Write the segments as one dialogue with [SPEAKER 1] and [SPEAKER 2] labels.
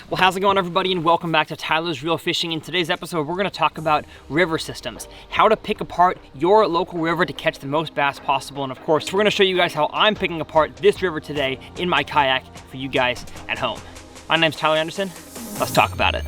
[SPEAKER 1] Well, how's it going, everybody, and welcome back to Tyler's Real Fishing. In today's episode, we're going to talk about river systems, how to pick apart your local river to catch the most bass possible, and of course, we're going to show you guys how I'm picking apart this river today in my kayak for you guys at home. My name's Tyler Anderson. Let's talk about it.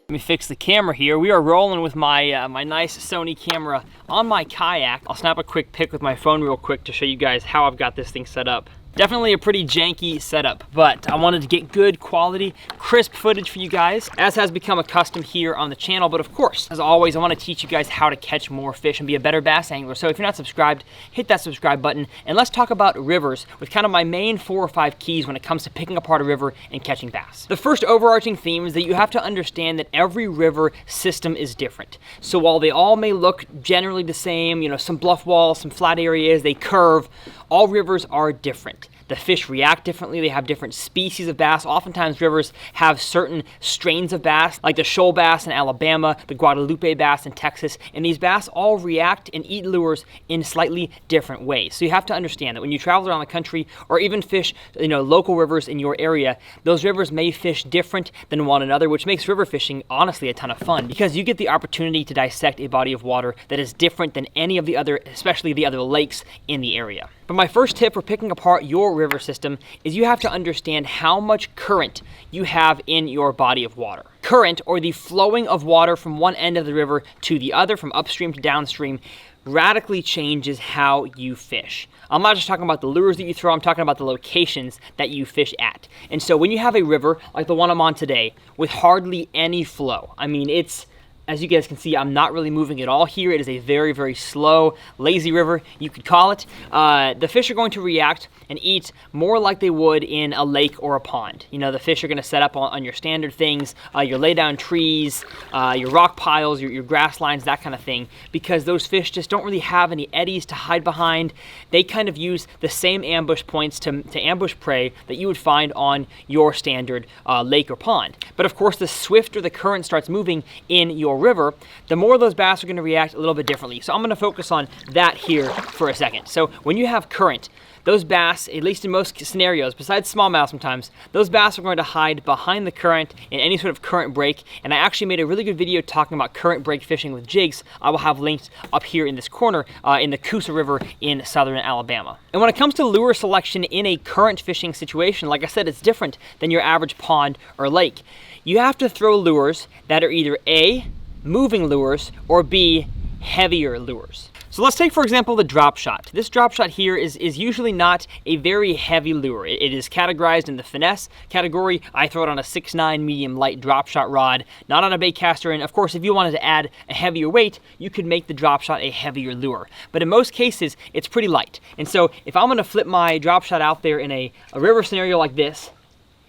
[SPEAKER 1] Let me fix the camera here. We are rolling with my my nice Sony camera on my kayak. I'll snap a quick pic with my phone real quick to show you guys how I've got this thing set up. Definitely a pretty janky setup, but I wanted to get good quality, crisp footage for you guys, as has become a custom here on the channel. But of course, as always, I want to teach you guys how to catch more fish and be a better bass angler. So if you're not subscribed, hit that subscribe button, and let's talk about rivers with kind of my main 4 or 5 keys when it comes to picking apart a river and catching bass. The first overarching theme is that you have to understand that every river system is different. So while they all may look generally the same, you know, some bluff walls, some flat areas, they curve, all rivers are different. The fish react differently, they have different species of bass. Oftentimes rivers have certain strains of bass, like the shoal bass in Alabama, the Guadalupe bass in Texas, and these bass all react and eat lures in slightly different ways. So you have to understand that when you travel around the country or even fish, you know, local rivers in your area, those rivers may fish different than one another, which makes river fishing honestly a ton of fun because you get the opportunity to dissect a body of water that is different than any of the other, especially the other lakes in the area. But my first tip for picking apart your river system is you have to understand how much current you have in your body of water. Current, or the flowing of water from one end of the river to the other, from upstream to downstream, radically changes how you fish. I'm not just talking about the lures that you throw, I'm talking about the locations that you fish at. And so when you have a river like the one I'm on today with hardly any flow, I mean, it's, as you guys can see, I'm not really moving at all here. It is a very, very slow, lazy river, you could call it. The fish are going to react and eat more like they would in a lake or a pond. You know, the fish are going to set up on your standard things, your lay down trees, your rock piles, your grass lines, that kind of thing, because those fish just don't really have any eddies to hide behind. They kind of use the same ambush points to ambush prey that you would find on your standard lake or pond. But of course, the swifter the current starts moving in your river, the more those bass are going to react a little bit differently. So I'm going to focus on that here for a second. So when you have current, those bass, at least in most scenarios, besides smallmouth sometimes, those bass are going to hide behind the current in any sort of current break. And I actually made a really good video talking about current break fishing with jigs. I will have linked up here in this corner in the Coosa River in southern Alabama. And when it comes to lure selection in a current fishing situation, like I said, it's different than your average pond or lake. You have to throw lures that are either A, moving lures, or B, heavier lures. So let's take, for example, the drop shot. This drop shot here is usually not a very heavy lure. It is categorized in the finesse category. I throw it on a 6'9" medium light drop shot rod, not on a bait caster. And of course, if you wanted to add a heavier weight, you could make the drop shot a heavier lure. But in most cases, it's pretty light. And so if I'm gonna flip my drop shot out there in a river scenario like this,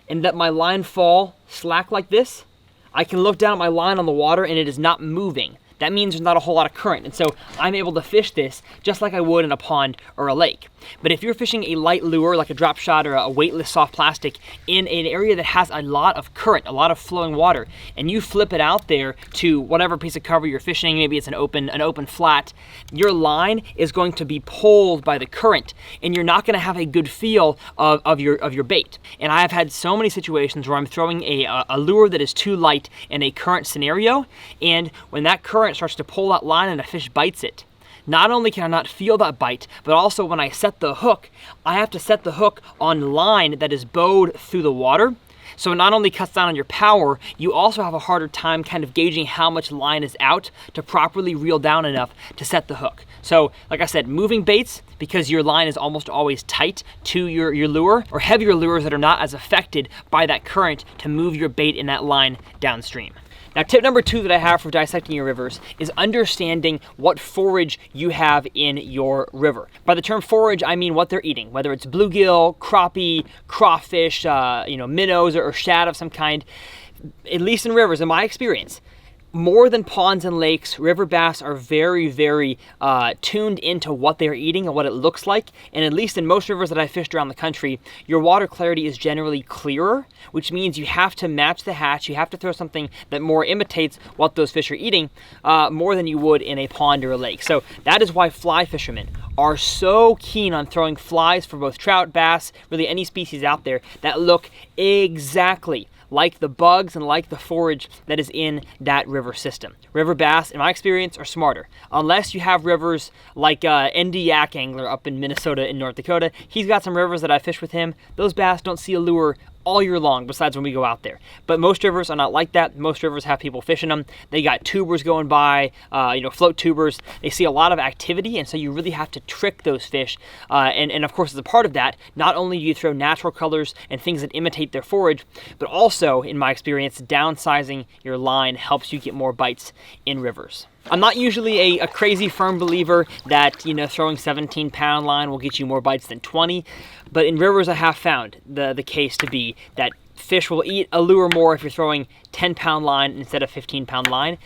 [SPEAKER 1] and let my line fall slack like this, I can look down at my line on the water and it is not moving. That means there's not a whole lot of current. And so I'm able to fish this just like I would in a pond or a lake. But if you're fishing a light lure like a drop shot or a weightless soft plastic in an area that has a lot of current, a lot of flowing water, and you flip it out there to whatever piece of cover you're fishing, maybe it's an open flat, your line is going to be pulled by the current and you're not gonna have a good feel of your bait. And I've had so many situations where I'm throwing a lure that is too light in a current scenario, and when that current starts to pull that line and a fish bites it, not only can I not feel that bite, but also when I set the hook, I have to set the hook on line that is bowed through the water. So it not only cuts down on your power, you also have a harder time kind of gauging how much line is out to properly reel down enough to set the hook. So like I said, moving baits, because your line is almost always tight to your lure, or heavier lures that are not as affected by that current to move your bait in that line downstream. Now, tip number 2 that I have for dissecting your rivers is understanding what forage you have in your river. By the term forage, I mean what they're eating, whether it's bluegill, crappie, crawfish, minnows, or shad of some kind. At least in rivers, in my experience, more than ponds and lakes, river bass are very, very tuned into what they're eating and what it looks like. And at least in most rivers that I fished around the country, your water clarity is generally clearer, which means you have to match the hatch. You have to throw something that more imitates what those fish are eating more than you would in a pond or a lake. So that is why fly fishermen are so keen on throwing flies for both trout, bass, really any species out there that look exactly like the bugs and like the forage that is in that river system. River bass, in my experience, are smarter. Unless you have rivers like ND Yak Angler up in Minnesota and North Dakota. He's got some rivers that I fish with him. Those bass don't see a lure all year long besides when we go out there. But most rivers are not like that. Most rivers have people fishing them. They got tubers going by, float tubers. They see a lot of activity, and so you really have to trick those fish. And of course, as a part of that, not only do you throw natural colors and things that imitate their forage, but also, in my experience, downsizing your line helps you get more bites in rivers. I'm not usually a crazy firm believer that, throwing 17-pound line will get you more bites than 20, but in rivers I have found the case to be that fish will eat a lure more if you're throwing 10-pound line instead of 15-pound line.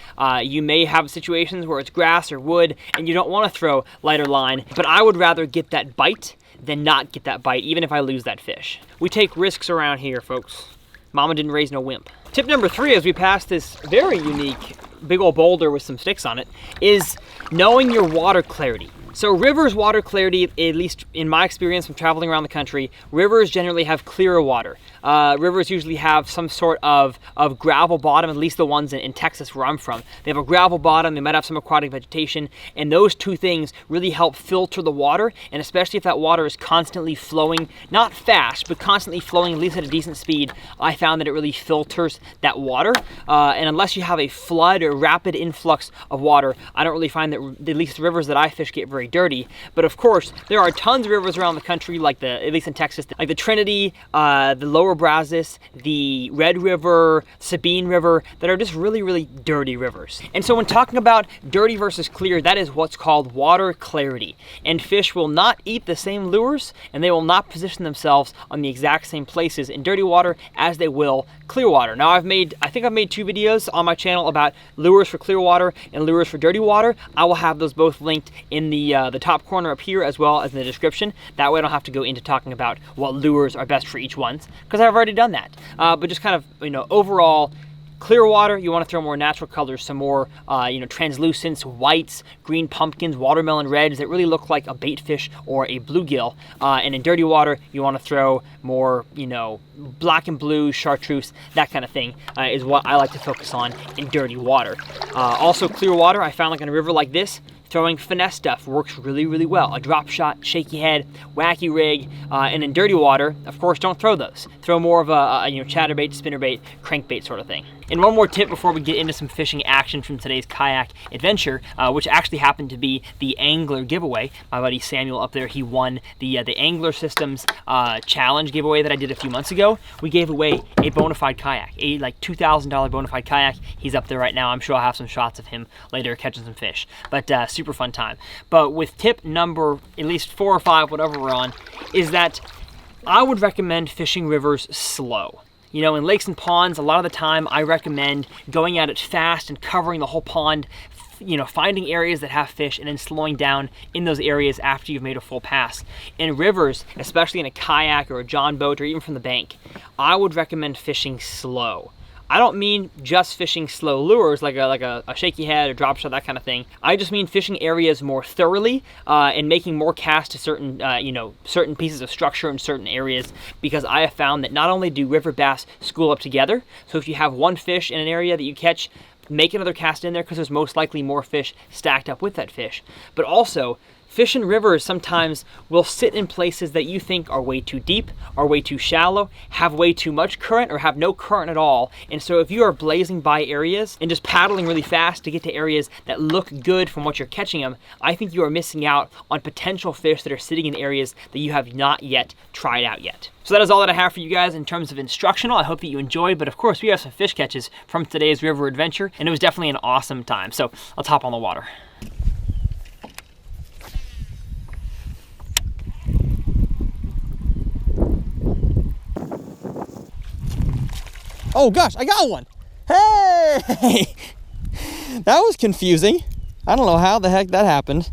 [SPEAKER 1] You may have situations where it's grass or wood and you don't want to throw lighter line, but I would rather get that bite than not get that bite, even if I lose that fish. We take risks around here, folks. Mama didn't raise no wimp. Tip number 3, as we pass this very unique big old boulder with some sticks on it, is knowing your water clarity. So rivers' water clarity, at least in my experience from traveling around the country, rivers generally have clearer water. Rivers usually have some sort of gravel bottom, at least the ones in Texas where I'm from. They have a gravel bottom, they might have some aquatic vegetation, and those two things really help filter the water, and especially if that water is constantly flowing, not fast, but constantly flowing at least at a decent speed, I found that it really filters that water. And unless you have a flood or rapid influx of water, I don't really find that at least the rivers that I fish get very dirty. But of course, there are tons of rivers around the country, like at least in Texas, like the Trinity, the Lower Brazos, the Red River, Sabine River, that are just really, really dirty rivers. And so when talking about dirty versus clear, that is what's called water clarity. And fish will not eat the same lures, and they will not position themselves on the exact same places in dirty water as they will clear water. Now I think I've made 2 videos on my channel about lures for clear water and lures for dirty water. I will have those both linked in the top corner up here as well as in the description. That way I don't have to go into talking about what lures are best for each one, because I've already done that. But just kind of, overall, clear water, you want to throw more natural colors, some more, translucents, whites, green pumpkins, watermelon reds that really look like a bait fish or a bluegill. And in dirty water, you want to throw more, black and blue, chartreuse, that kind of thing is what I like to focus on in dirty water. Also, clear water, I found like in a river like this, throwing finesse stuff works really, really well. A drop shot, shaky head, wacky rig, and in dirty water, of course, don't throw those. Throw more of a chatterbait, spinnerbait, crankbait sort of thing. And one more tip before we get into some fishing action from today's kayak adventure, which actually happened to be the angler giveaway. My buddy Samuel up there, he won the Angler Systems challenge giveaway that I did a few months ago. We gave away a bona fide kayak, a like $2,000 bona fide kayak. He's up there right now. I'm sure I'll have some shots of him later catching some fish. But super fun time. But with tip number at least 4 or 5, whatever we're on, is that I would recommend fishing rivers slow. In lakes and ponds, a lot of the time I recommend going at it fast and covering the whole pond, finding areas that have fish and then slowing down in those areas after you've made a full pass. In rivers, especially in a kayak or a john boat or even from the bank, I would recommend fishing slow. I don't mean just fishing slow lures like a shaky head or drop shot, that kind of thing. I just mean fishing areas more thoroughly and making more casts to certain pieces of structure in certain areas, because I have found that not only do river bass school up together, so if you have one fish in an area that you catch, make another cast in there because there's most likely more fish stacked up with that fish, but also fish in rivers sometimes will sit in places that you think are way too deep, are way too shallow, have way too much current, or have no current at all. And so if you are blazing by areas and just paddling really fast to get to areas that look good from what you're catching them, I think you are missing out on potential fish that are sitting in areas that you have not yet tried out yet. So that is all that I have for you guys in terms of instructional. I hope that you enjoyed, but of course we have some fish catches from today's river adventure, and it was definitely an awesome time. So let's hop on the water. Oh gosh, I got one. Hey! That was confusing. I don't know how the heck that happened.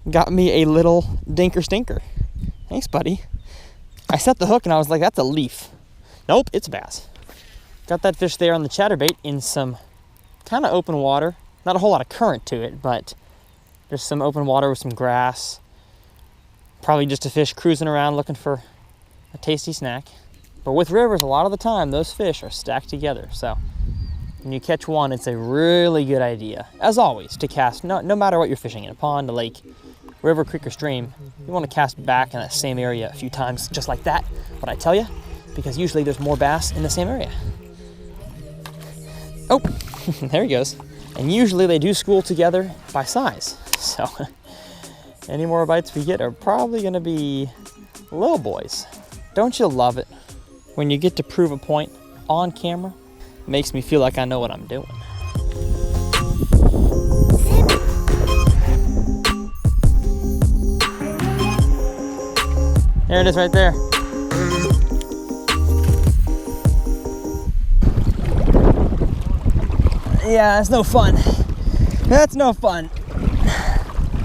[SPEAKER 1] Got me a little dinker stinker. Thanks, buddy. I set the hook and I was like, that's a leaf. Nope, it's a bass. Got that fish there on the chatterbait in some kind of open water. Not a whole lot of current to it, but there's some open water with some grass. Probably just a fish cruising around looking for a tasty snack. But with rivers, a lot of the time, those fish are stacked together. So when you catch one, it's a really good idea, as always, to cast, no matter what you're fishing, in a pond, a lake, river, creek, or stream, you want to cast back in that same area a few times, just like that, what I tell you, because usually there's more bass in the same area. Oh, there he goes. And usually they do school together by size. So any more bites we get are probably gonna be little boys. Don't you love it when you get to prove a point on camera? It makes me feel like I know what I'm doing. There it is right there. Yeah, that's no fun. That's no fun.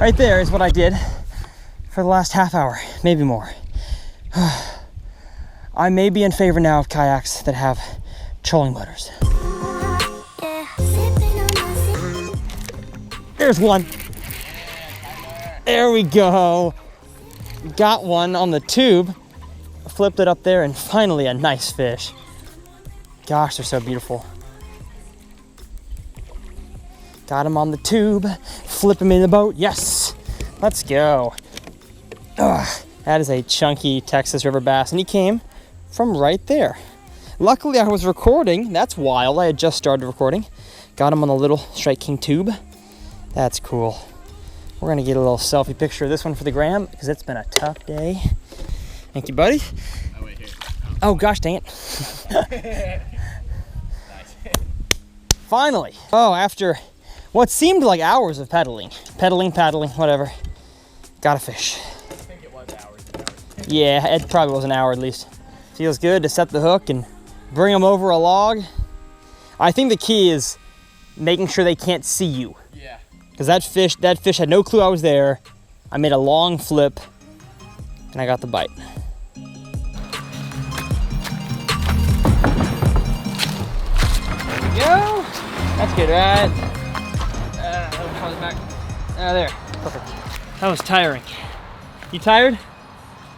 [SPEAKER 1] Right there is what I did for the last half hour, maybe more. I may be in favor now of kayaks that have trolling motors. There's one. There we go. Got one on the tube, flipped it up there, and finally a nice fish. Gosh, they're so beautiful. Got him on the tube, flip him in the boat, yes, let's go. Ugh, that is a chunky Texas river bass, and he came from right there. Luckily I was recording, that's wild, I had just started recording. Got him on the little Strike King tube. That's cool. We're gonna get a little selfie picture of this one for the gram, because it's been a tough day. Thank you, buddy.
[SPEAKER 2] Oh, wait, here.
[SPEAKER 1] Oh gosh, dang it.
[SPEAKER 2] Nice.
[SPEAKER 1] Finally. Oh, after what seemed like hours of paddling, whatever, got a fish.
[SPEAKER 2] I think it was hours and hours.
[SPEAKER 1] Yeah, it probably was an hour at least. Feels good to set the hook and bring them over a log. I think the key is making sure they can't see you.
[SPEAKER 2] Yeah.
[SPEAKER 1] Because that fish had no clue I was there. I made a long flip and I got the bite. There we go. That's good, right? There, perfect. That was tiring. You tired?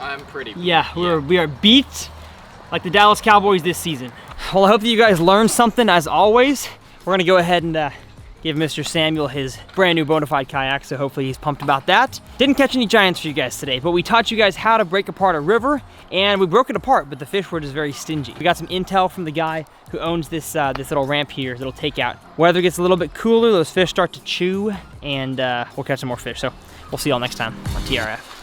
[SPEAKER 2] I'm pretty.
[SPEAKER 1] Yeah, we are beat like the Dallas Cowboys this season. Well, I hope that you guys learned something. As always, we're gonna go ahead and give Mr. Samuel his brand new Bonafide kayak, so hopefully he's pumped about that. Didn't catch any giants for you guys today, but we taught you guys how to break apart a river, and we broke it apart, but the fish were just very stingy. We got some intel from the guy who owns this this little ramp here, little takeout. Weather gets a little bit cooler, those fish start to chew, and we'll catch some more fish. So we'll see y'all next time on TRF.